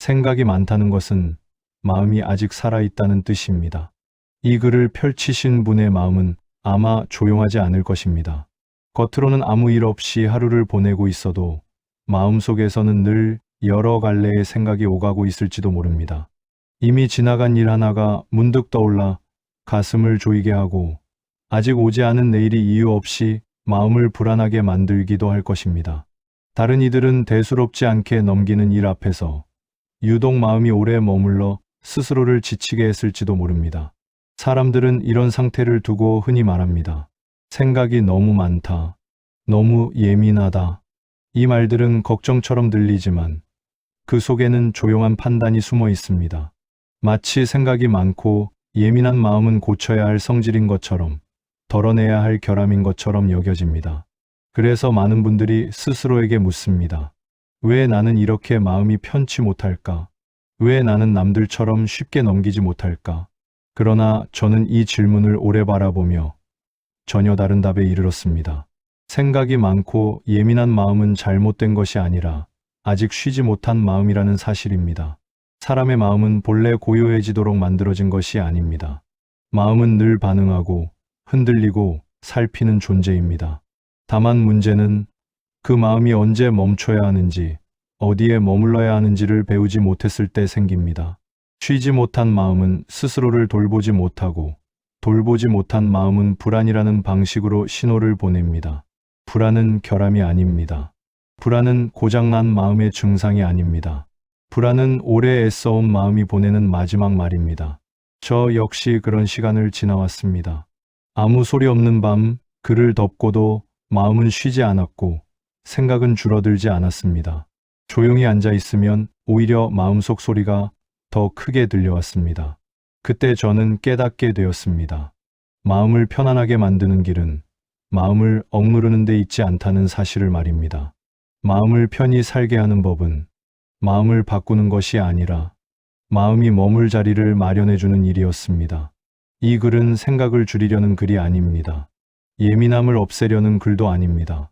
생각이 많다는 것은 마음이 아직 살아있다는 뜻입니다. 이 글을 펼치신 분의 마음은 아마 조용하지 않을 것입니다. 겉으로는 아무 일 없이 하루를 보내고 있어도 마음속에서는 늘 여러 갈래의 생각이 오가고 있을지도 모릅니다. 이미 지나간 일 하나가 문득 떠올라 가슴을 조이게 하고 아직 오지 않은 내일이 이유 없이 마음을 불안하게 만들기도 할 것입니다. 다른 이들은 대수롭지 않게 넘기는 일 앞에서 유독 마음이 오래 머물러 스스로를 지치게 했을지도 모릅니다. 사람들은 이런 상태를 두고 흔히 말합니다. 생각이 너무 많다. 너무 예민하다. 이 말들은 걱정처럼 들리지만 그 속에는 조용한 판단이 숨어 있습니다. 마치 생각이 많고 예민한 마음은 고쳐야 할 성질인 것처럼, 덜어내야 할 결함인 것처럼 여겨집니다. 그래서 많은 분들이 스스로에게 묻습니다. 왜 나는 이렇게 마음이 편치 못할까? 왜 나는 남들처럼 쉽게 넘기지 못할까? 그러나 저는 이 질문을 오래 바라보며 전혀 다른 답에 이르렀습니다. 생각이 많고 예민한 마음은 잘못된 것이 아니라 아직 쉬지 못한 마음이라는 사실입니다. 사람의 마음은 본래 고요해지도록 만들어진 것이 아닙니다. 마음은 늘 반응하고 흔들리고 살피는 존재입니다. 다만 문제는 그 마음이 언제 멈춰야 하는지, 어디에 머물러야 하는지를 배우지 못했을 때 생깁니다. 쉬지 못한 마음은 스스로를 돌보지 못하고, 돌보지 못한 마음은 불안이라는 방식으로 신호를 보냅니다. 불안은 결함이 아닙니다. 불안은 고장난 마음의 증상이 아닙니다. 불안은 오래 애써온 마음이 보내는 마지막 말입니다. 저 역시 그런 시간을 지나왔습니다. 아무 소리 없는 밤, 그를 덮고도 마음은 쉬지 않았고 생각은 줄어들지 않았습니다. 조용히 앉아 있으면 오히려 마음속 소리가 더 크게 들려왔습니다. 그때 저는 깨닫게 되었습니다. 마음을 편안하게 만드는 길은 마음을 억누르는 데 있지 않다는 사실을 말입니다. 마음을 편히 살게 하는 법은 마음을 바꾸는 것이 아니라 마음이 머물 자리를 마련해주는 일이었습니다. 이 글은 생각을 줄이려는 글이 아닙니다. 예민함을 없애려는 글도 아닙니다.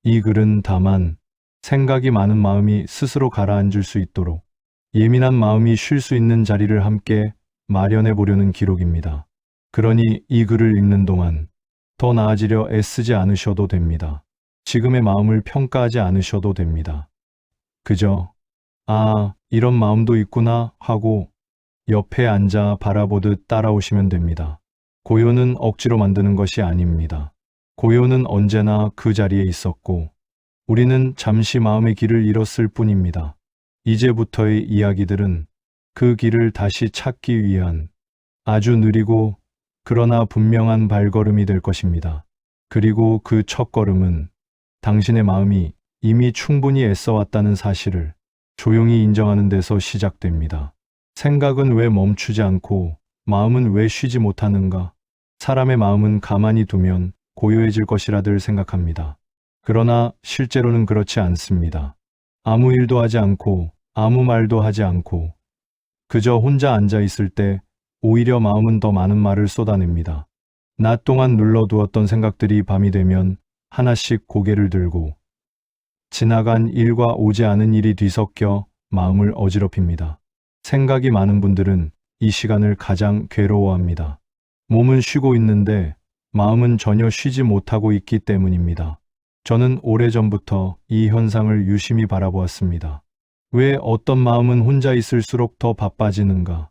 이 글은 다만 생각이 많은 마음이 스스로 가라앉을 수 있도록 예민한 마음이 쉴 수 있는 자리를 함께 마련해 보려는 기록입니다. 그러니 이 글을 읽는 동안 더 나아지려 애쓰지 않으셔도 됩니다. 지금의 마음을 평가하지 않으셔도 됩니다. 그저 아, 이런 마음도 있구나 하고 옆에 앉아 바라보듯 따라오시면 됩니다. 고요는 억지로 만드는 것이 아닙니다. 고요는 언제나 그 자리에 있었고 우리는 잠시 마음의 길을 잃었을 뿐입니다. 이제부터의 이야기들은 그 길을 다시 찾기 위한 아주 느리고 그러나 분명한 발걸음이 될 것입니다. 그리고 그 첫걸음은 당신의 마음이 이미 충분히 애써왔다는 사실을 조용히 인정하는 데서 시작됩니다. 생각은 왜 멈추지 않고 마음은 왜 쉬지 못하는가? 사람의 마음은 가만히 두면 고요해질 것이라들 생각합니다. 그러나 실제로는 그렇지 않습니다. 아무 일도 하지 않고 아무 말도 하지 않고 그저 혼자 앉아 있을 때 오히려 마음은 더 많은 말을 쏟아냅니다. 낮 동안 눌러두었던 생각들이 밤이 되면 하나씩 고개를 들고 지나간 일과 오지 않은 일이 뒤섞여 마음을 어지럽힙니다. 생각이 많은 분들은 이 시간을 가장 괴로워합니다. 몸은 쉬고 있는데 마음은 전혀 쉬지 못하고 있기 때문입니다. 저는 오래전부터 이 현상을 유심히 바라보았습니다. 왜 어떤 마음은 혼자 있을수록 더 바빠지는가?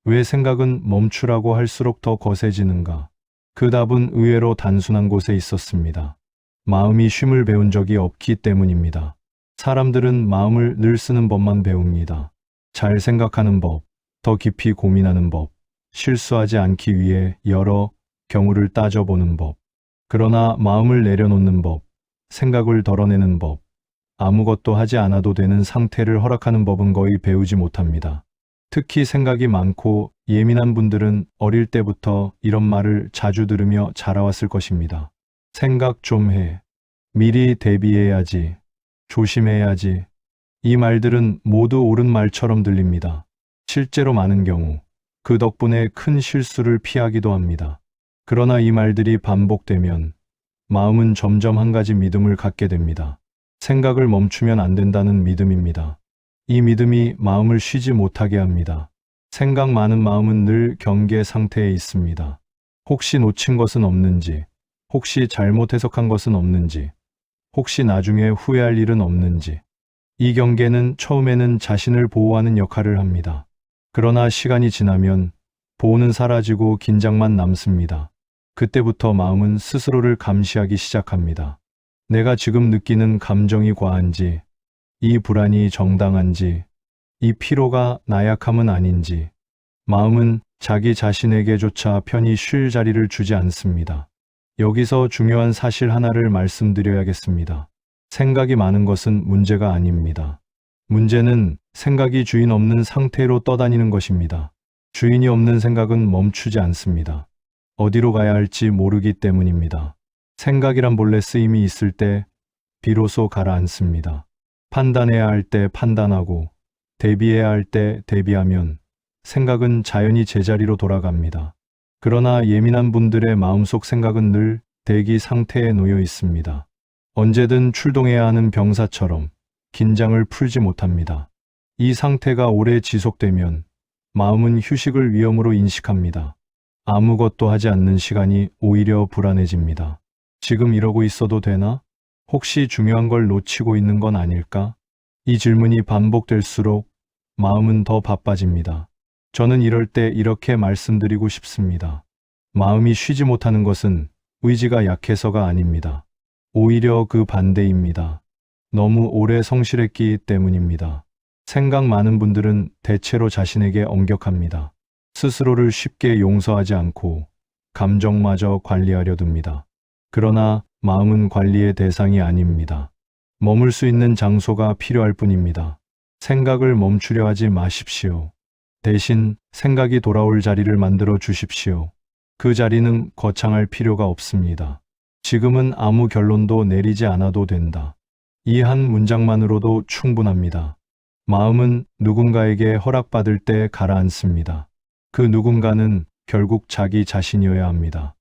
왜 생각은 멈추라고 할수록 더 거세지는가? 그 답은 의외로 단순한 곳에 있었습니다. 마음이 쉼을 배운 적이 없기 때문입니다. 사람들은 마음을 늘 쓰는 법만 배웁니다. 잘 생각하는 법, 더 깊이 고민하는 법, 실수하지 않기 위해 여러 경우를 따져보는 법. 그러나 마음을 내려놓는 법, 생각을 덜어내는 법, 아무것도 하지 않아도 되는 상태를 허락하는 법은 거의 배우지 못합니다. 특히 생각이 많고 예민한 분들은 어릴 때부터 이런 말을 자주 들으며 자라왔을 것입니다. 생각 좀 해. 미리 대비해야지. 조심해야지. 이 말들은 모두 옳은 말처럼 들립니다. 실제로 많은 경우 그 덕분에 큰 실수를 피하기도 합니다. 그러나 이 말들이 반복되면 마음은 점점 한 가지 믿음을 갖게 됩니다. 생각을 멈추면 안 된다는 믿음입니다. 이 믿음이 마음을 쉬지 못하게 합니다. 생각 많은 마음은 늘 경계 상태에 있습니다. 혹시 놓친 것은 없는지, 혹시 잘못 해석한 것은 없는지, 혹시 나중에 후회할 일은 없는지. 이 경계는 처음에는 자신을 보호하는 역할을 합니다. 그러나 시간이 지나면 보호는 사라지고 긴장만 남습니다. 그때부터 마음은 스스로를 감시하기 시작합니다. 내가 지금 느끼는 감정이 과한지, 이 불안이 정당한지, 이 피로가 나약함은 아닌지. 마음은 자기 자신에게조차 편히 쉴 자리를 주지 않습니다. 여기서 중요한 사실 하나를 말씀드려야겠습니다. 생각이 많은 것은 문제가 아닙니다. 문제는 생각이 주인 없는 상태로 떠다니는 것입니다. 주인이 없는 생각은 멈추지 않습니다. 어디로 가야 할지 모르기 때문입니다. 생각이란 본래 쓰임이 있을 때 비로소 가라앉습니다. 판단해야 할 때 판단하고 대비해야 할 때 대비하면 생각은 자연히 제자리로 돌아갑니다. 그러나 예민한 분들의 마음속 생각은 늘 대기 상태에 놓여 있습니다. 언제든 출동해야 하는 병사처럼 긴장을 풀지 못합니다. 이 상태가 오래 지속되면 마음은 휴식을 위험으로 인식합니다. 아무것도 하지 않는 시간이 오히려 불안해집니다. 지금 이러고 있어도 되나? 혹시 중요한 걸 놓치고 있는 건 아닐까? 이 질문이 반복될수록 마음은 더 바빠집니다. 저는 이럴 때 이렇게 말씀드리고 싶습니다. 마음이 쉬지 못하는 것은 의지가 약해서가 아닙니다. 오히려 그 반대입니다. 너무 오래 성실했기 때문입니다. 생각 많은 분들은 대체로 자신에게 엄격합니다. 스스로를 쉽게 용서하지 않고 감정마저 관리하려 듭니다. 그러나 마음은 관리의 대상이 아닙니다. 머물 수 있는 장소가 필요할 뿐입니다. 생각을 멈추려 하지 마십시오. 대신 생각이 돌아올 자리를 만들어 주십시오. 그 자리는 거창할 필요가 없습니다. 지금은 아무 결론도 내리지 않아도 된다. 이 한 문장만으로도 충분합니다. 마음은 누군가에게 허락받을 때 가라앉습니다. 그 누군가는 결국 자기 자신이어야 합니다.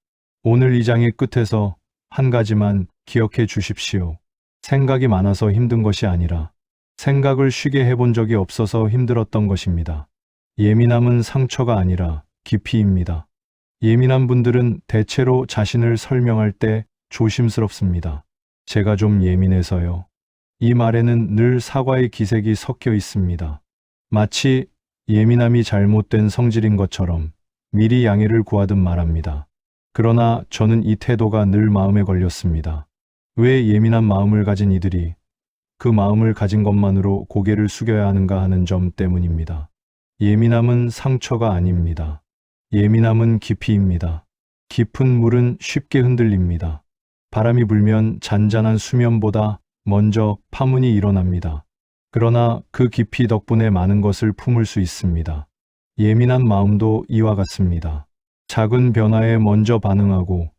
오늘 이 장의 끝에서 한 가지만 기억해 주십시오. 생각이 많아서 힘든 것이 아니라 생각을 쉬게 해본 적이 없어서 힘들었던 것입니다. 예민함은 상처가 아니라 깊이입니다. 예민한 분들은 대체로 자신을 설명할 때 조심스럽습니다. 제가 좀 예민해서요. 이 말에는 늘 사과의 기색이 섞여 있습니다. 마치 예민함이 잘못된 성질인 것처럼 미리 양해를 구하듯 말합니다. 그러나 저는 이 태도가 늘 마음에 걸렸습니다. 왜 예민한 마음을 가진 이들이 그 마음을 가진 것만으로 고개를 숙여야 하는가 하는 점 때문입니다. 예민함은 상처가 아닙니다. 예민함은 깊이입니다. 깊은 물은 쉽게 흔들립니다. 바람이 불면 잔잔한 수면보다 먼저 파문이 일어납니다. 그러나 그 깊이 덕분에 많은 것을 품을 수 있습니다. 예민한 마음도 이와 같습니다. 작은 변화에 먼저 반응하고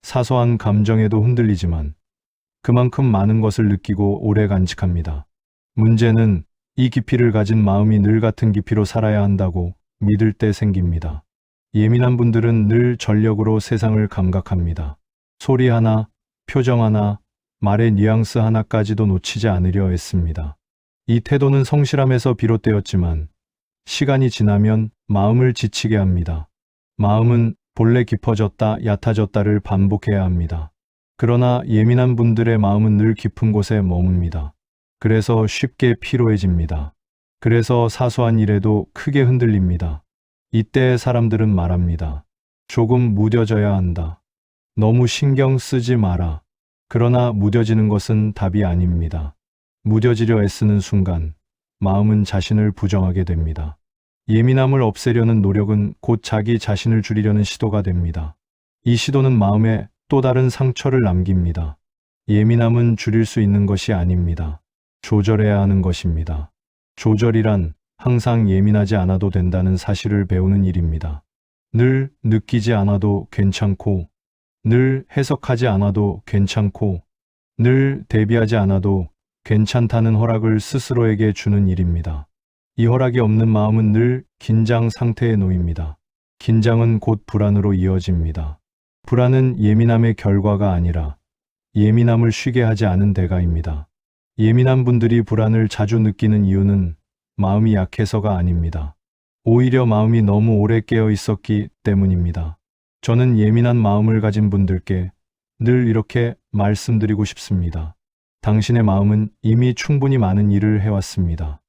사소한 감정에도 흔들리지만 그만큼 많은 것을 느끼고 오래 간직합니다. 문제는 이 깊이를 가진 마음이 늘 같은 깊이로 살아야 한다고 믿을 때 생깁니다. 예민한 분들은 늘 전력으로 세상을 감각합니다. 소리 하나, 표정 하나, 말의 뉘앙스 하나까지도 놓치지 않으려 했습니다. 이 태도는 성실함에서 비롯되었지만 시간이 지나면 마음을 지치게 합니다. 마음은 본래 깊어졌다 얕아졌다를 반복해야 합니다. 그러나 예민한 분들의 마음은 늘 깊은 곳에 머뭅니다. 그래서 쉽게 피로해집니다. 그래서 사소한 일에도 크게 흔들립니다. 이때 사람들은 말합니다. 조금 무뎌져야 한다. 너무 신경 쓰지 마라. 그러나 무뎌지는 것은 답이 아닙니다. 무뎌지려 애쓰는 순간 마음은 자신을 부정하게 됩니다. 예민함을 없애려는 노력은 곧 자기 자신을 줄이려는 시도가 됩니다. 이 시도는 마음에 또 다른 상처를 남깁니다. 예민함은 줄일 수 있는 것이 아닙니다. 조절해야 하는 것입니다. 조절이란 항상 예민하지 않아도 된다는 사실을 배우는 일입니다. 늘 느끼지 않아도 괜찮고, 늘 해석하지 않아도 괜찮고, 늘 대비하지 않아도 괜찮다는 허락을 스스로에게 주는 일입니다. 이 허락이 없는 마음은 늘 긴장 상태에 놓입니다. 긴장은 곧 불안으로 이어집니다. 불안은 예민함의 결과가 아니라 예민함을 쉬게 하지 않은 대가입니다. 예민한 분들이 불안을 자주 느끼는 이유는 마음이 약해서가 아닙니다. 오히려 마음이 너무 오래 깨어 있었기 때문입니다. 저는 예민한 마음을 가진 분들께 늘 이렇게 말씀드리고 싶습니다. 당신의 마음은 이미 충분히 많은 일을 해왔습니다.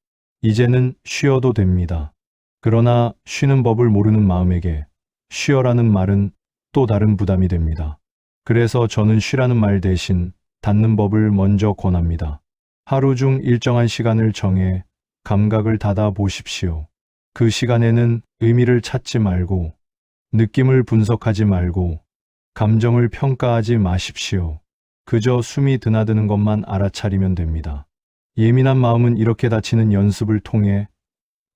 이제는 쉬어도 됩니다. 그러나 쉬는 법을 모르는 마음에게 쉬어라는 말은 또 다른 부담이 됩니다. 그래서 저는 쉬라는 말 대신 닫는 법을 먼저 권합니다. 하루 중 일정한 시간을 정해 감각을 닫아 보십시오. 그 시간에는 의미를 찾지 말고, 느낌을 분석하지 말고, 감정을 평가하지 마십시오. 그저 숨이 드나드는 것만 알아차리면 됩니다. 예민한 마음은 이렇게 닫히는 연습을 통해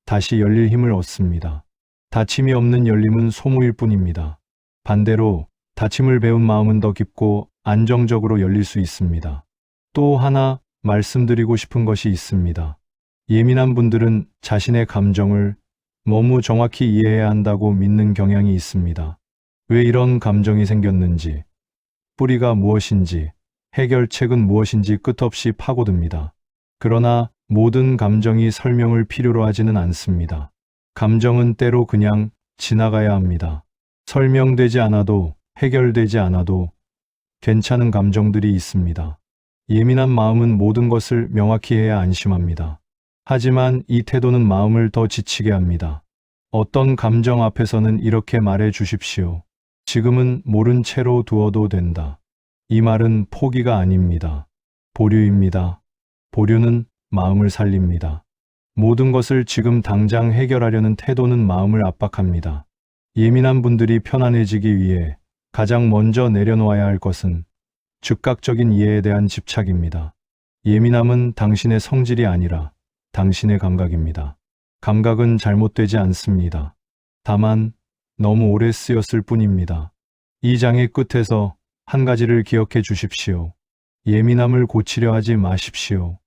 다시 열릴 힘을 얻습니다. 닫힘이 없는 열림은 소모일 뿐입니다. 반대로 닫힘을 배운 마음은 더 깊고 안정적으로 열릴 수 있습니다. 또 하나 말씀드리고 싶은 것이 있습니다. 예민한 분들은 자신의 감정을 너무 정확히 이해해야 한다고 믿는 경향이 있습니다. 왜 이런 감정이 생겼는지, 뿌리가 무엇인지, 해결책은 무엇인지 끝없이 파고듭니다. 그러나 모든 감정이 설명을 필요로 하지는 않습니다. 감정은 때로 그냥 지나가야 합니다. 설명되지 않아도, 해결되지 않아도 괜찮은 감정들이 있습니다. 예민한 마음은 모든 것을 명확히 해야 안심합니다. 하지만 이 태도는 마음을 더 지치게 합니다. 어떤 감정 앞에서는 이렇게 말해 주십시오. 지금은 모른 채로 두어도 된다. 이 말은 포기가 아닙니다. 보류입니다. 보류는 마음을 살립니다. 모든 것을 지금 당장 해결하려는 태도는 마음을 압박합니다. 예민한 분들이 편안해지기 위해 가장 먼저 내려놓아야 할 것은 즉각적인 이해에 대한 집착입니다. 예민함은 당신의 성질이 아니라 당신의 감각입니다. 감각은 잘못되지 않습니다. 다만 너무 오래 쓰였을 뿐입니다. 이 장의 끝에서 한 가지를 기억해 주십시오. 예민함을 고치려 하지 마십시오.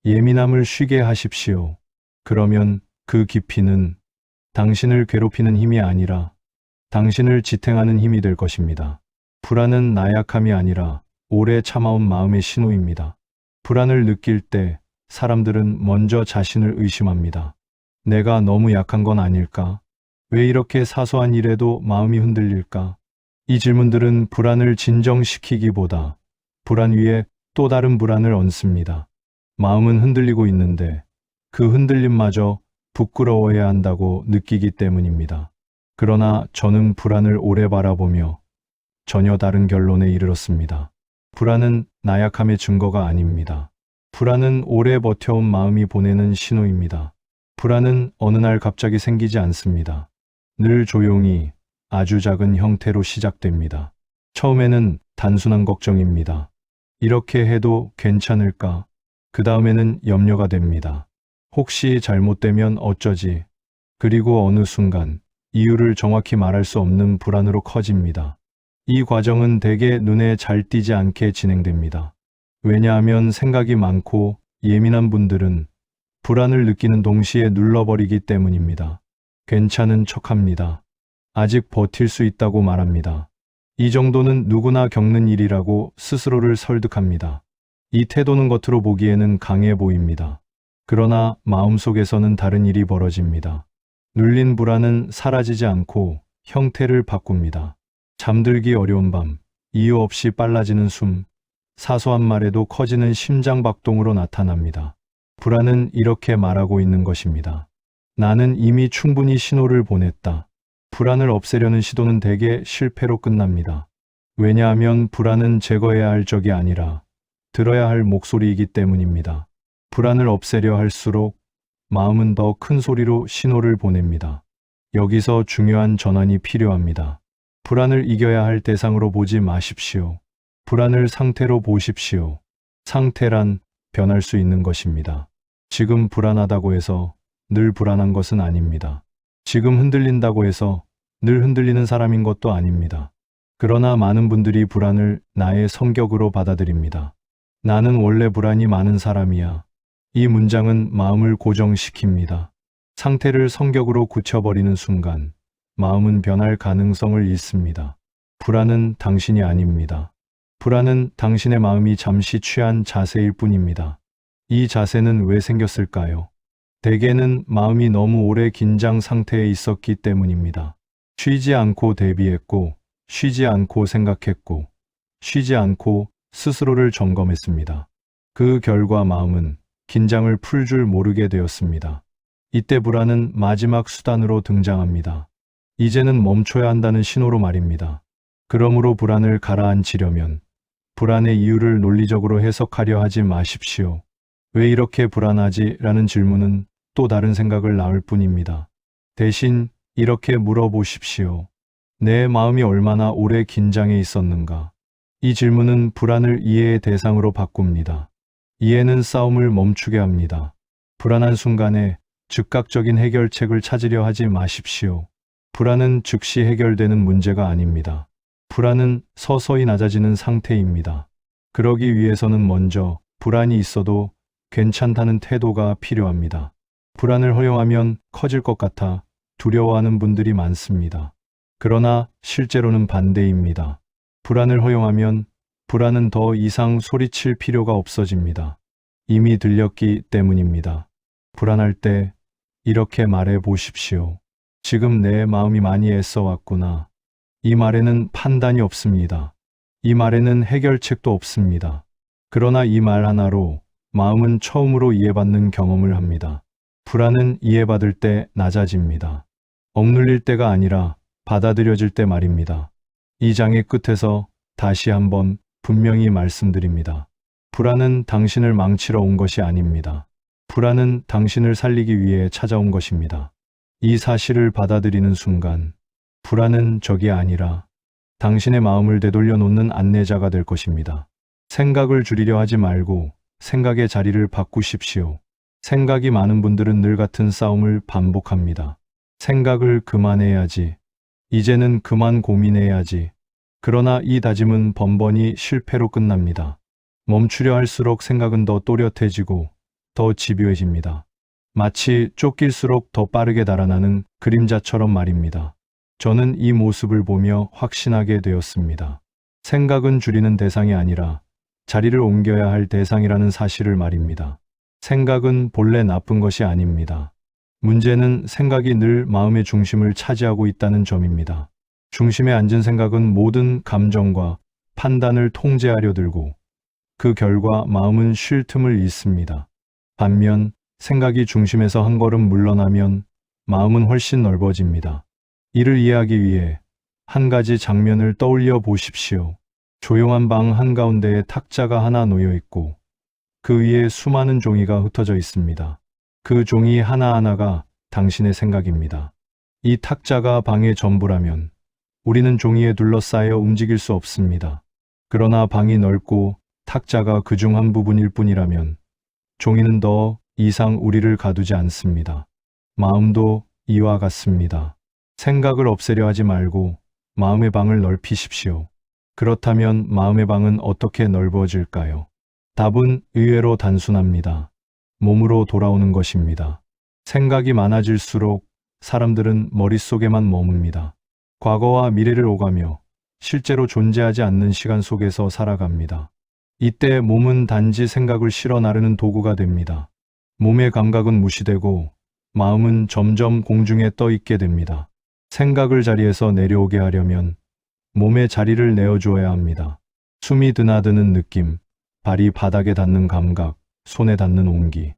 예민함을 쉬게 하십시오. 그러면 그 깊이는 당신을 괴롭히는 힘이 아니라 당신을 지탱하는 힘이 될 것입니다. 불안은 나약함이 아니라 오래 참아온 마음의 신호입니다. 불안을 느낄 때 사람들은 먼저 자신을 의심합니다. 내가 너무 약한 건 아닐까? 왜 이렇게 사소한 일에도 마음이 흔들릴까? 이 질문들은 불안을 진정시키기보다 불안 위에 또 다른 불안을 얹습니다. 마음은 흔들리고 있는데 그 흔들림마저 부끄러워해야 한다고 느끼기 때문입니다. 그러나 저는 불안을 오래 바라보며 전혀 다른 결론에 이르렀습니다. 불안은 나약함의 증거가 아닙니다. 불안은 오래 버텨온 마음이 보내는 신호입니다. 불안은 어느 날 갑자기 생기지 않습니다. 늘 조용히 아주 작은 형태로 시작됩니다. 처음에는 단순한 걱정입니다. 이렇게 해도 괜찮을까? 그 다음에는 염려가 됩니다. 혹시 잘못되면 어쩌지? 그리고 어느 순간 이유를 정확히 말할 수 없는 불안으로 커집니다. 이 과정은 대개 눈에 잘 띄지 않게 진행됩니다. 왜냐하면 생각이 많고 예민한 분들은 불안을 느끼는 동시에 눌러버리기 때문입니다. 괜찮은 척합니다. 아직 버틸 수 있다고 말합니다. 이 정도는 누구나 겪는 일이라고 스스로를 설득합니다. 이 태도는 겉으로 보기에는 강해 보입니다. 그러나 마음속에서는 다른 일이 벌어집니다. 눌린 불안은 사라지지 않고 형태를 바꿉니다. 잠들기 어려운 밤, 이유 없이 빨라지는 숨, 사소한 말에도 커지는 심장박동으로 나타납니다. 불안은 이렇게 말하고 있는 것입니다. 나는 이미 충분히 신호를 보냈다. 불안을 없애려는 시도는 대개 실패로 끝납니다. 왜냐하면 불안은 제거해야 할 적이 아니라 들어야 할 목소리이기 때문입니다. 불안을 없애려 할수록 마음은 더 큰 소리로 신호를 보냅니다. 여기서 중요한 전환이 필요합니다. 불안을 이겨야 할 대상으로 보지 마십시오. 불안을 상태로 보십시오. 상태란 변할 수 있는 것입니다. 지금 불안하다고 해서 늘 불안한 것은 아닙니다. 지금 흔들린다고 해서 늘 흔들리는 사람인 것도 아닙니다. 그러나 많은 분들이 불안을 나의 성격으로 받아들입니다. 나는 원래 불안이 많은 사람이야. 이 문장은 마음을 고정시킵니다. 상태를 성격으로 굳혀버리는 순간 마음은 변할 가능성을 잃습니다. 불안은 당신이 아닙니다. 불안은 당신의 마음이 잠시 취한 자세일 뿐입니다. 이 자세는 왜 생겼을까요? 대개는 마음이 너무 오래 긴장 상태에 있었기 때문입니다. 쉬지 않고 대비했고, 쉬지 않고 생각했고, 쉬지 않고 스스로를 점검했습니다. 그 결과 마음은 긴장을 풀 줄 모르게 되었습니다. 이때 불안은 마지막 수단으로 등장합니다. 이제는 멈춰야 한다는 신호로 말입니다. 그러므로 불안을 가라앉히려면 불안의 이유를 논리적으로 해석하려 하지 마십시오. 왜 이렇게 불안하지? 라는 질문은 또 다른 생각을 낳을 뿐입니다. 대신 이렇게 물어보십시오. 내 마음이 얼마나 오래 긴장해 있었는가? 이 질문은 불안을 이해의 대상으로 바꿉니다. 이해는 싸움을 멈추게 합니다. 불안한 순간에 즉각적인 해결책을 찾으려 하지 마십시오. 불안은 즉시 해결되는 문제가 아닙니다. 불안은 서서히 낮아지는 상태입니다. 그러기 위해서는 먼저 불안이 있어도 괜찮다는 태도가 필요합니다. 불안을 허용하면 커질 것 같아 두려워하는 분들이 많습니다. 그러나 실제로는 반대입니다. 불안을 허용하면 불안은 더 이상 소리칠 필요가 없어집니다. 이미 들렸기 때문입니다. 불안할 때 이렇게 말해 보십시오. 지금 내 마음이 많이 애써왔구나. 이 말에는 판단이 없습니다. 이 말에는 해결책도 없습니다. 그러나 이 말 하나로 마음은 처음으로 이해받는 경험을 합니다. 불안은 이해받을 때 낮아집니다. 억눌릴 때가 아니라 받아들여질 때 말입니다. 이 장의 끝에서 다시 한번 분명히 말씀드립니다. 불안은 당신을 망치러 온 것이 아닙니다. 불안은 당신을 살리기 위해 찾아온 것입니다. 이 사실을 받아들이는 순간 불안은 적이 아니라 당신의 마음을 되돌려 놓는 안내자가 될 것입니다. 생각을 줄이려 하지 말고 생각의 자리를 바꾸십시오. 생각이 많은 분들은 늘 같은 싸움을 반복합니다. 생각을 그만해야지. 이제는 그만 고민해야지. 그러나 이 다짐은 번번이 실패로 끝납니다. 멈추려 할수록 생각은 더 또렷해지고 더 집요해집니다. 마치 쫓길수록 더 빠르게 달아나는 그림자처럼 말입니다. 저는 이 모습을 보며 확신하게 되었습니다. 생각은 줄이는 대상이 아니라 자리를 옮겨야 할 대상이라는 사실을 말입니다. 생각은 본래 나쁜 것이 아닙니다. 문제는 생각이 늘 마음의 중심을 차지하고 있다는 점입니다. 중심에 앉은 생각은 모든 감정과 판단을 통제하려 들고 그 결과 마음은 쉴 틈을 잃습니다. 반면 생각이 중심에서 한 걸음 물러나면 마음은 훨씬 넓어집니다. 이를 이해하기 위해 한 가지 장면을 떠올려 보십시오. 조용한 방 한가운데에 탁자가 하나 놓여 있고 그 위에 수많은 종이가 흩어져 있습니다. 그 종이 하나하나가 당신의 생각입니다. 이 탁자가 방의 전부라면 우리는 종이에 둘러싸여 움직일 수 없습니다. 그러나 방이 넓고 탁자가 그중 한 부분일 뿐이라면 종이는 더 이상 우리를 가두지 않습니다. 마음도 이와 같습니다. 생각을 없애려 하지 말고 마음의 방을 넓히십시오. 그렇다면 마음의 방은 어떻게 넓어질까요? 답은 의외로 단순합니다. 몸으로 돌아오는 것입니다. 생각이 많아질수록 사람들은 머릿속에만 머뭅니다. 과거와 미래를 오가며 실제로 존재하지 않는 시간 속에서 살아갑니다. 이때 몸은 단지 생각을 실어 나르는 도구가 됩니다. 몸의 감각은 무시되고 마음은 점점 공중에 떠 있게 됩니다. 생각을 자리에서 내려오게 하려면 몸의 자리를 내어주어야 합니다. 숨이 드나드는 느낌, 발이 바닥에 닿는 감각, 손에 닿는 온기.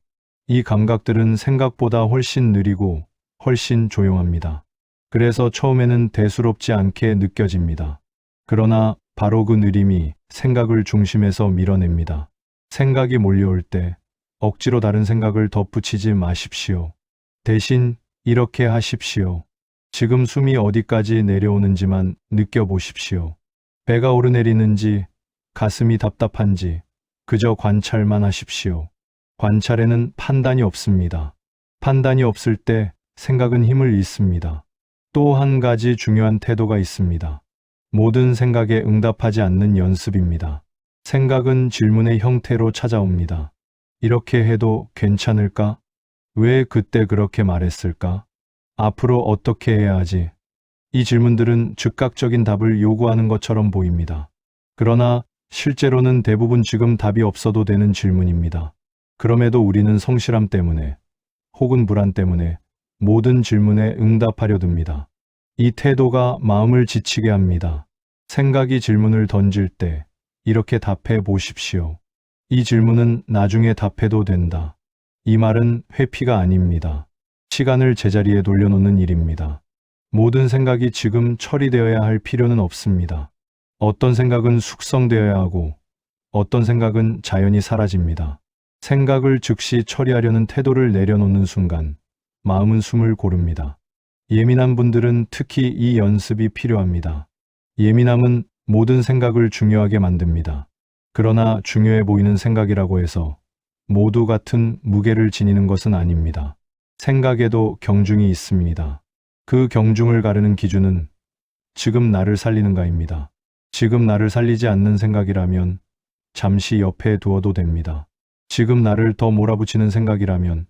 이 감각들은 생각보다 훨씬 느리고 훨씬 조용합니다. 그래서 처음에는 대수롭지 않게 느껴집니다. 그러나 바로 그 느림이 생각을 중심에서 밀어냅니다. 생각이 몰려올 때 억지로 다른 생각을 덧붙이지 마십시오. 대신 이렇게 하십시오. 지금 숨이 어디까지 내려오는지만 느껴보십시오. 배가 오르내리는지, 가슴이 답답한지 그저 관찰만 하십시오. 관찰에는 판단이 없습니다. 판단이 없을 때 생각은 힘을 잃습니다. 또 한 가지 중요한 태도가 있습니다. 모든 생각에 응답하지 않는 연습입니다. 생각은 질문의 형태로 찾아옵니다. 이렇게 해도 괜찮을까? 왜 그때 그렇게 말했을까? 앞으로 어떻게 해야 하지? 이 질문들은 즉각적인 답을 요구하는 것처럼 보입니다. 그러나 실제로는 대부분 지금 답이 없어도 되는 질문입니다. 그럼에도 우리는 성실함 때문에 혹은 불안 때문에 모든 질문에 응답하려 듭니다. 이 태도가 마음을 지치게 합니다. 생각이 질문을 던질 때 이렇게 답해 보십시오. 이 질문은 나중에 답해도 된다. 이 말은 회피가 아닙니다. 시간을 제자리에 돌려놓는 일입니다. 모든 생각이 지금 처리되어야 할 필요는 없습니다. 어떤 생각은 숙성되어야 하고 어떤 생각은 자연히 사라집니다. 생각을 즉시 처리하려는 태도를 내려놓는 순간 마음은 숨을 고릅니다. 예민한 분들은 특히 이 연습이 필요합니다. 예민함은 모든 생각을 중요하게 만듭니다. 그러나 중요해 보이는 생각이라고 해서 모두 같은 무게를 지니는 것은 아닙니다. 생각에도 경중이 있습니다. 그 경중을 가르는 기준은 지금 나를 살리는가입니다. 지금 나를 살리지 않는 생각이라면 잠시 옆에 두어도 됩니다. 지금 나를 더 몰아붙이는 생각이라면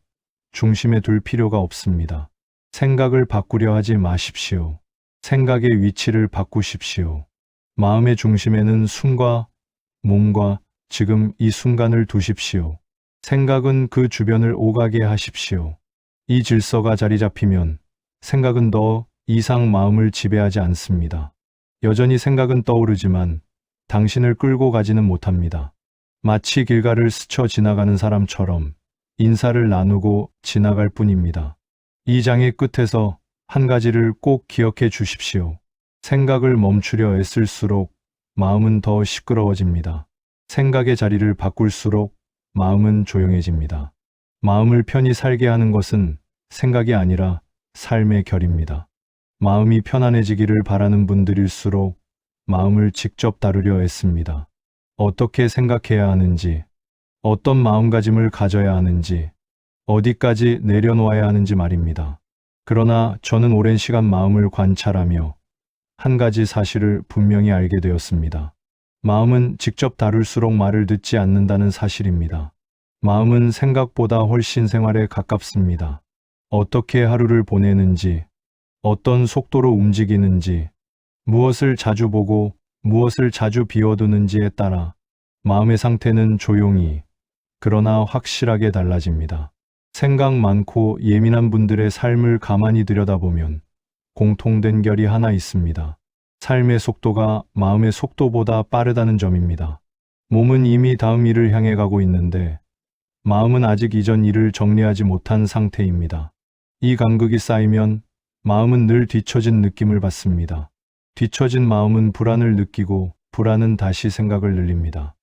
중심에 둘 필요가 없습니다. 생각을 바꾸려 하지 마십시오. 생각의 위치를 바꾸십시오. 마음의 중심에는 숨과 몸과 지금 이 순간을 두십시오. 생각은 그 주변을 오가게 하십시오. 이 질서가 자리 잡히면 생각은 더 이상 마음을 지배하지 않습니다. 여전히 생각은 떠오르지만 당신을 끌고 가지는 못합니다. 마치 길가를 스쳐 지나가는 사람처럼 인사를 나누고 지나갈 뿐입니다. 이 장의 끝에서 한 가지를 꼭 기억해 주십시오. 생각을 멈추려 애쓸수록 마음은 더 시끄러워집니다. 생각의 자리를 바꿀수록 마음은 조용해집니다. 마음을 편히 살게 하는 것은 생각이 아니라 삶의 결입니다. 마음이 편안해지기를 바라는 분들일수록 마음을 직접 다루려 애씁니다. 어떻게 생각해야 하는지, 어떤 마음가짐을 가져야 하는지, 어디까지 내려놓아야 하는지 말입니다. 그러나 저는 오랜 시간 마음을 관찰하며 한 가지 사실을 분명히 알게 되었습니다. 마음은 직접 다룰수록 말을 듣지 않는다는 사실입니다. 마음은 생각보다 훨씬 생활에 가깝습니다. 어떻게 하루를 보내는지, 어떤 속도로 움직이는지, 무엇을 자주 보고 무엇을 자주 비워두는지에 따라 마음의 상태는 조용히, 그러나 확실하게 달라집니다. 생각 많고 예민한 분들의 삶을 가만히 들여다보면 공통된 결이 하나 있습니다. 삶의 속도가 마음의 속도보다 빠르다는 점입니다. 몸은 이미 다음 일을 향해 가고 있는데 마음은 아직 이전 일을 정리하지 못한 상태입니다. 이 간극이 쌓이면 마음은 늘 뒤처진 느낌을 받습니다. 뒤처진 마음은 불안을 느끼고 불안은 다시 생각을 늘립니다.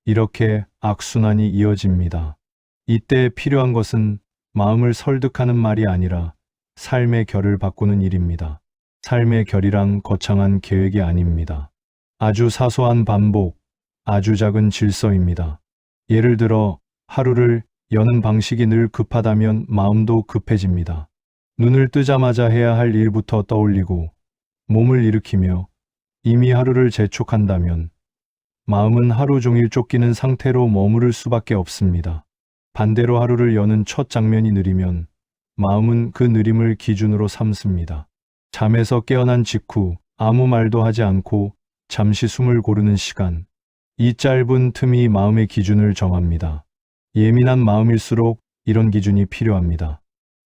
이렇게 악순환이 이어집니다. 이때 필요한 것은 마음을 설득하는 말이 아니라 삶의 결을 바꾸는 일입니다. 삶의 결이란 거창한 계획이 아닙니다. 아주 사소한 반복, 아주 작은 질서입니다. 예를 들어 하루를 여는 방식이 늘 급하다면 마음도 급해집니다. 눈을 뜨자마자 해야 할 일부터 떠올리고 몸을 일으키며 이미 하루를 재촉한다면 마음은 하루 종일 쫓기는 상태로 머무를 수밖에 없습니다. 반대로 하루를 여는 첫 장면이 느리면 마음은 그 느림을 기준으로 삼습니다. 잠에서 깨어난 직후 아무 말도 하지 않고 잠시 숨을 고르는 시간, 이 짧은 틈이 마음의 기준을 정합니다. 예민한 마음일수록 이런 기준이 필요합니다.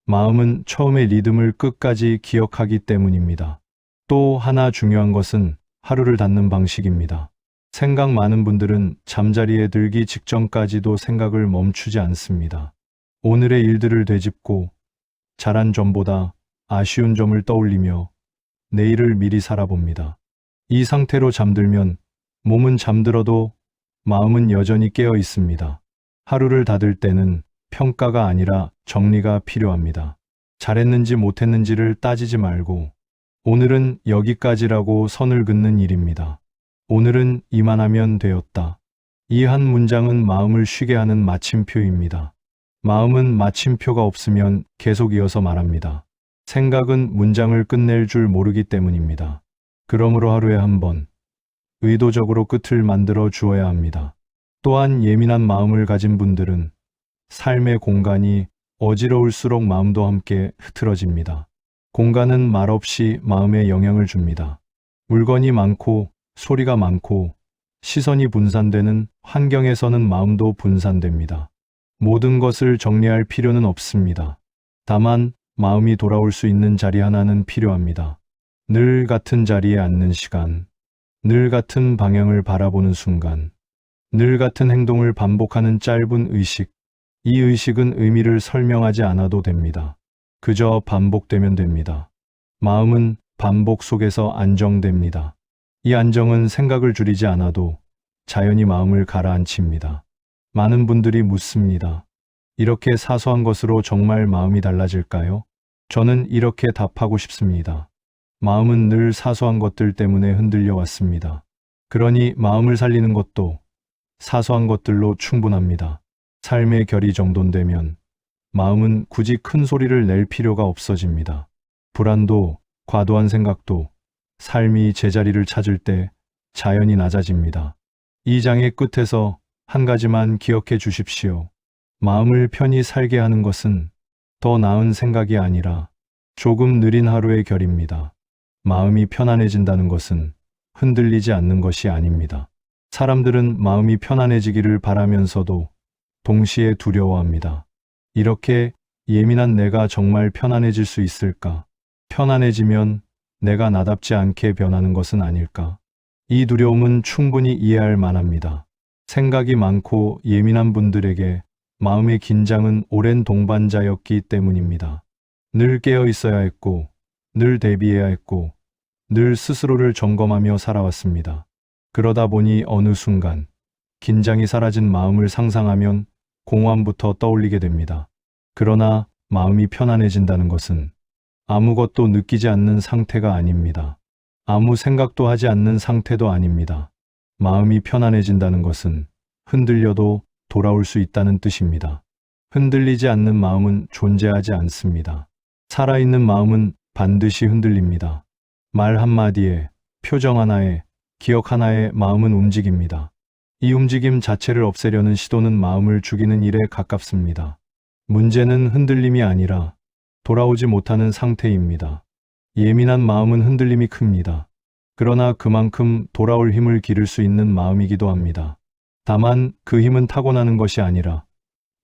마음은 처음의 리듬을 끝까지 기억하기 때문입니다. 또 하나 중요한 것은 하루를 닫는 방식입니다. 생각 많은 분들은 잠자리에 들기 직전까지도 생각을 멈추지 않습니다. 오늘의 일들을 되짚고 잘한 점보다 아쉬운 점을 떠올리며 내일을 미리 살아봅니다. 이 상태로 잠들면 몸은 잠들어도 마음은 여전히 깨어 있습니다. 하루를 닫을 때는 평가가 아니라 정리가 필요합니다. 잘했는지 못했는지를 따지지 말고 오늘은 여기까지라고 선을 긋는 일입니다. 오늘은 이만하면 되었다. 이 한 문장은 마음을 쉬게 하는 마침표입니다. 마음은 마침표가 없으면 계속 이어서 말합니다. 생각은 문장을 끝낼 줄 모르기 때문입니다. 그러므로 하루에 한 번, 의도적으로 끝을 만들어 주어야 합니다. 또한 예민한 마음을 가진 분들은 삶의 공간이 어지러울수록 마음도 함께 흐트러집니다. 공간은 말없이 마음에 영향을 줍니다. 물건이 많고 소리가 많고 시선이 분산되는 환경에서는 마음도 분산됩니다. 모든 것을 정리할 필요는 없습니다. 다만 마음이 돌아올 수 있는 자리 하나는 필요합니다. 늘 같은 자리에 앉는 시간, 늘 같은 방향을 바라보는 순간, 늘 같은 행동을 반복하는 짧은 의식. 이 의식은 의미를 설명하지 않아도 됩니다. 그저 반복되면 됩니다. 마음은 반복 속에서 안정됩니다. 이 안정은 생각을 줄이지 않아도 자연히 마음을 가라앉힙니다. 많은 분들이 묻습니다. 이렇게 사소한 것으로 정말 마음이 달라질까요? 저는 이렇게 답하고 싶습니다. 마음은 늘 사소한 것들 때문에 흔들려 왔습니다. 그러니 마음을 살리는 것도 사소한 것들로 충분합니다. 삶의 결이 정돈되면 마음은 굳이 큰 소리를 낼 필요가 없어집니다. 불안도, 과도한 생각도 삶이 제자리를 찾을 때 자연히 낮아집니다. 이 장의 끝에서 한 가지만 기억해 주십시오. 마음을 편히 살게 하는 것은 더 나은 생각이 아니라 조금 느린 하루의 결입니다. 마음이 편안해진다는 것은 흔들리지 않는 것이 아닙니다. 사람들은 마음이 편안해지기를 바라면서도 동시에 두려워합니다. 이렇게 예민한 내가 정말 편안해질 수 있을까? 편안해지면 내가 나답지 않게 변하는 것은 아닐까? 이 두려움은 충분히 이해할 만합니다. 생각이 많고 예민한 분들에게 마음의 긴장은 오랜 동반자였기 때문입니다. 늘 깨어 있어야 했고, 늘 대비해야 했고, 늘 스스로를 점검하며 살아왔습니다. 그러다 보니 어느 순간 긴장이 사라진 마음을 상상하면 공허함부터 떠올리게 됩니다. 그러나 마음이 편안해진다는 것은 아무것도 느끼지 않는 상태가 아닙니다. 아무 생각도 하지 않는 상태도 아닙니다. 마음이 편안해진다는 것은 흔들려도 돌아올 수 있다는 뜻입니다. 흔들리지 않는 마음은 존재하지 않습니다. 살아있는 마음은 반드시 흔들립니다. 말 한마디에, 표정 하나에, 기억 하나에 마음은 움직입니다. 이 움직임 자체를 없애려는 시도는 마음을 죽이는 일에 가깝습니다. 문제는 흔들림이 아니라 돌아오지 못하는 상태입니다. 예민한 마음은 흔들림이 큽니다. 그러나 그만큼 돌아올 힘을 기를 수 있는 마음이기도 합니다. 다만 그 힘은 타고나는 것이 아니라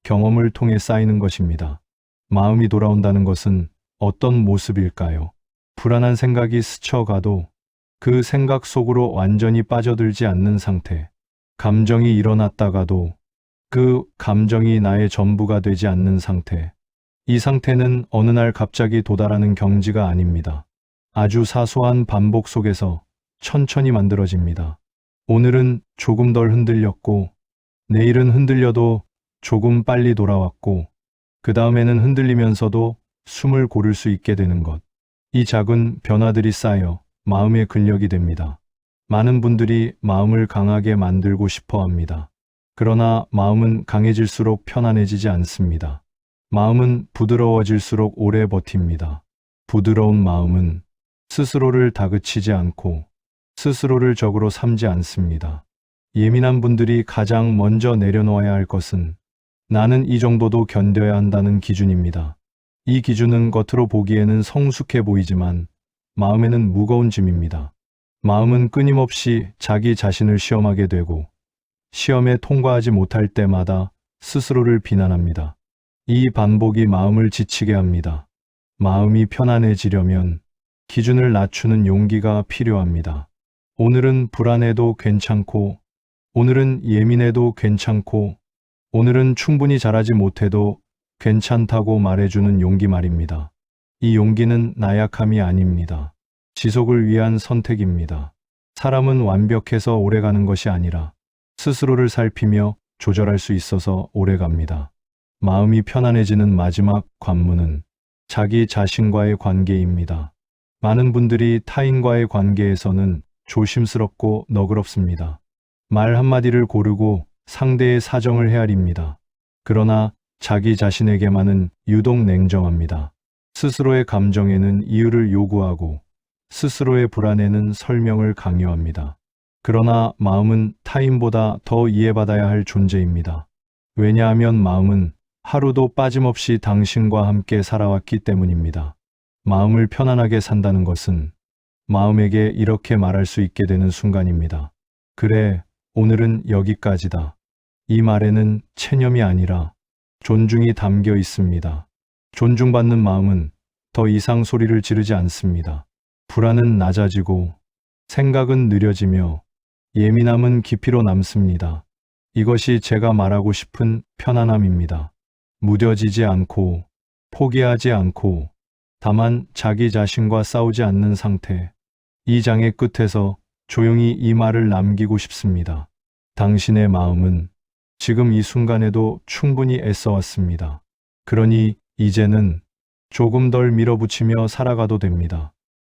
경험을 통해 쌓이는 것입니다. 마음이 돌아온다는 것은 어떤 모습일까요? 불안한 생각이 스쳐가도 그 생각 속으로 완전히 빠져들지 않는 상태. 감정이 일어났다가도 그 감정이 나의 전부가 되지 않는 상태. 이 상태는 어느 날 갑자기 도달하는 경지가 아닙니다. 아주 사소한 반복 속에서 천천히 만들어집니다. 오늘은 조금 덜 흔들렸고, 내일은 흔들려도 조금 빨리 돌아왔고, 그 다음에는 흔들리면서도 숨을 고를 수 있게 되는 것. 이 작은 변화들이 쌓여 마음의 근력이 됩니다. 많은 분들이 마음을 강하게 만들고 싶어 합니다. 그러나 마음은 강해질수록 편안해지지 않습니다. 마음은 부드러워질수록 오래 버팁니다. 부드러운 마음은 스스로를 다그치지 않고 스스로를 적으로 삼지 않습니다. 예민한 분들이 가장 먼저 내려놓아야 할 것은 나는 이 정도도 견뎌야 한다는 기준입니다. 이 기준은 겉으로 보기에는 성숙해 보이지만 마음에는 무거운 짐입니다. 마음은 끊임없이 자기 자신을 시험하게 되고 시험에 통과하지 못할 때마다 스스로를 비난합니다. 이 반복이 마음을 지치게 합니다. 마음이 편안해지려면 기준을 낮추는 용기가 필요합니다. 오늘은 불안해도 괜찮고, 오늘은 예민해도 괜찮고, 오늘은 충분히 잘하지 못해도 괜찮다고 말해주는 용기 말입니다. 이 용기는 나약함이 아닙니다. 지속을 위한 선택입니다. 사람은 완벽해서 오래가는 것이 아니라 스스로를 살피며 조절할 수 있어서 오래갑니다. 마음이 편안해지는 마지막 관문은 자기 자신과의 관계입니다. 많은 분들이 타인과의 관계에서는 조심스럽고 너그럽습니다. 말 한마디를 고르고 상대의 사정을 헤아립니다. 그러나 자기 자신에게만은 유독 냉정합니다. 스스로의 감정에는 이유를 요구하고 스스로의 불안에는 설명을 강요합니다. 그러나 마음은 타인보다 더 이해받아야 할 존재입니다. 왜냐하면 마음은 하루도 빠짐없이 당신과 함께 살아왔기 때문입니다. 마음을 편안하게 산다는 것은 마음에게 이렇게 말할 수 있게 되는 순간입니다. 그래, 오늘은 여기까지다. 이 말에는 체념이 아니라 존중이 담겨 있습니다. 존중받는 마음은 더 이상 소리를 지르지 않습니다. 불안은 낮아지고 생각은 느려지며 예민함은 깊이로 남습니다. 이것이 제가 말하고 싶은 편안함입니다. 무뎌지지 않고 포기하지 않고 다만 자기 자신과 싸우지 않는 상태. 이 장의 끝에서 조용히 이 말을 남기고 싶습니다. 당신의 마음은 지금 이 순간에도 충분히 애써왔습니다. 그러니 이제는 조금 덜 밀어붙이며 살아가도 됩니다.